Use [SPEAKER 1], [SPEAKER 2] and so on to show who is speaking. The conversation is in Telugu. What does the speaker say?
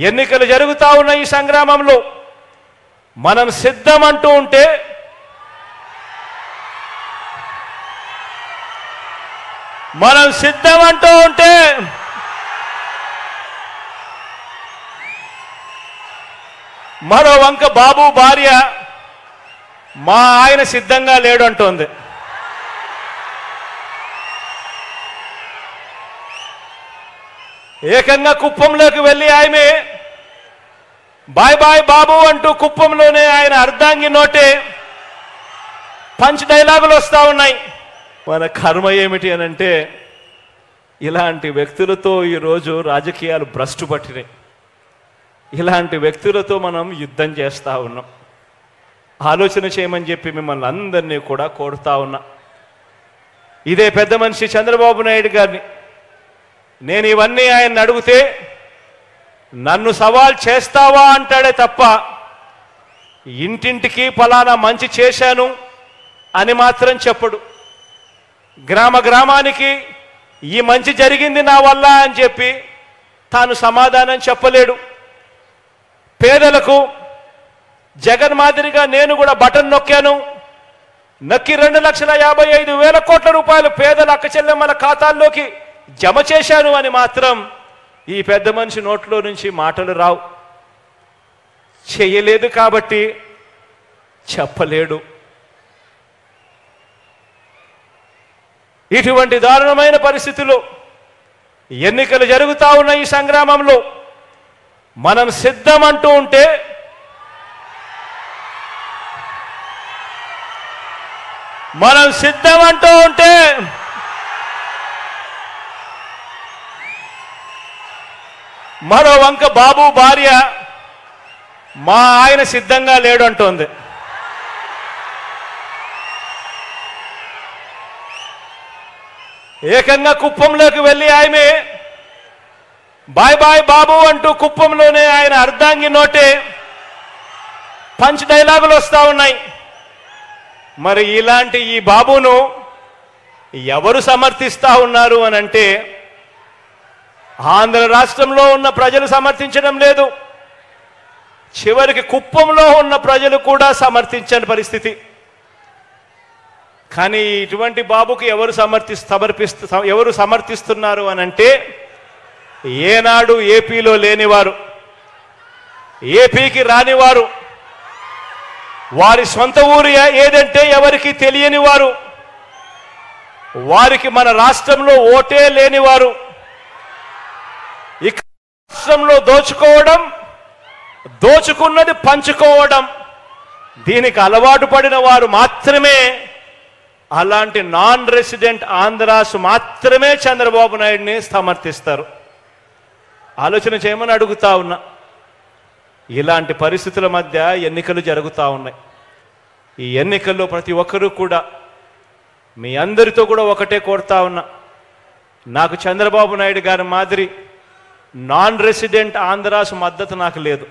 [SPEAKER 1] ఎన్నికలు జరుగుతా ఉన్న ఈ సంగ్రామంలో మనం సిద్ధమంటూ ఉంటే మరో వంక బాబు భార్య మా ఆయన సిద్ధంగా లేడు అంటోంది. ఏకంగా కుప్పంలోకి వెళ్ళి ఆమె బాయ్ బాయ్ బాబు అంటూ కుప్పంలోనే ఆయన అర్ధాంగి నోటే పంచ్ డైలాగులు వస్తూ ఉన్నాయి. మన కర్మ ఏమిటి అనంటే ఇలాంటి వ్యక్తులతో ఈరోజు రాజకీయాలు భ్రష్టు పట్టినాయి. ఇలాంటి వ్యక్తులతో మనం యుద్ధం చేస్తూ ఉన్నాం. ఆలోచన చేయమని చెప్పి మిమ్మల్ని అందరినీ కూడా కోరుతా ఉన్నా. ఇదే పెద్ద మనిషి చంద్రబాబు నాయుడు గారిని నేను ఇవన్నీ ఆయన అడిగితే నన్ను సవాల్ చేస్తావా అంటాడే తప్ప ఇంటింటికి ఫలానా మంచి చేశాను అని మాత్రం చెప్పడు. గ్రామ గ్రామానికి ఈ మంచి జరిగింది నా వల్ల అని చెప్పి తాను సమాధానం చెప్పలేడు. పేదలకు జగన్ మాదిరిగా నేను కూడా బటన్ నొక్కాను, నొక్కి 2,55,000 కోట్ల రూపాయలు పేదల అక్క చెల్లెమ్మల ఖాతాల్లోకి జమ చేశాను అని మాత్రం ఈ పెద్ద మనిషి నోట్లో నుంచి మాటలు రావు. చేయలేదు కాబట్టి చెప్పలేడు. ఇటువంటి దారుణమైన పరిస్థితుల్లో ఎన్నికలు జరుగుతా ఉన్న ఈ సంగ్రామంలో మనం సిద్ధమంటూ ఉంటే మరో వంక బాబు భార్య మా ఆయన సిద్ధంగా లేడు అంటోంది. ఏకంగా కుప్పంలోకి వెళ్ళి ఆమె బాయ్ బాయ్ బాబు అంటూ కుప్పంలోనే ఆయన అర్ధాంగి నోటే పంచ్ డైలాగులు వస్తూ ఉన్నాయి. మరి ఇలాంటి ఈ బాబును ఎవరు సమర్థిస్తా ఉన్నారు అనంటే ఆంధ్ర రాష్ట్రంలో ఉన్న ప్రజలు సమర్థించడం లేదు. చివరికి కుప్పంలో ఉన్న ప్రజలు కూడా సమర్థించని పరిస్థితి. కానీ ఇటువంటి బాబుకి ఎవరు సమర్థిస్తున్నారు అనంటే ఏనాడు ఏపీలో లేనివారు, ఏపీకి రానివారు, వారి సొంత ఊరు ఏదంటే ఎవరికి తెలియని వారు, వారికి మన రాష్ట్రంలో ఓటే లేనివారు, ఇక రాష్ట్రంలో దోచుకోవడం, దోచుకున్నది పంచుకోవడం దీనికి అలవాటు పడిన వారు మాత్రమే, అలాంటి నాన్ రెసిడెంట్ ఆంధ్రాస్ మాత్రమే చంద్రబాబు నాయుడిని సమర్థిస్తారు. ఆలోచన చేయమని అడుగుతా ఉన్నా. ఇలాంటి పరిస్థితుల మధ్య ఎన్నికలు జరుగుతూ ఉన్నాయి. ఈ ఎన్నికల్లో ప్రతి ఒక్కరూ కూడా మీ అందరితో కూడా ఒకటే కోరుతా ఉన్నా, నాకు చంద్రబాబు నాయుడు గారి మాదిరి నాన్ రెసిడెంట్ ఆంధ్రాస్ మద్దతు నాకు లేదు.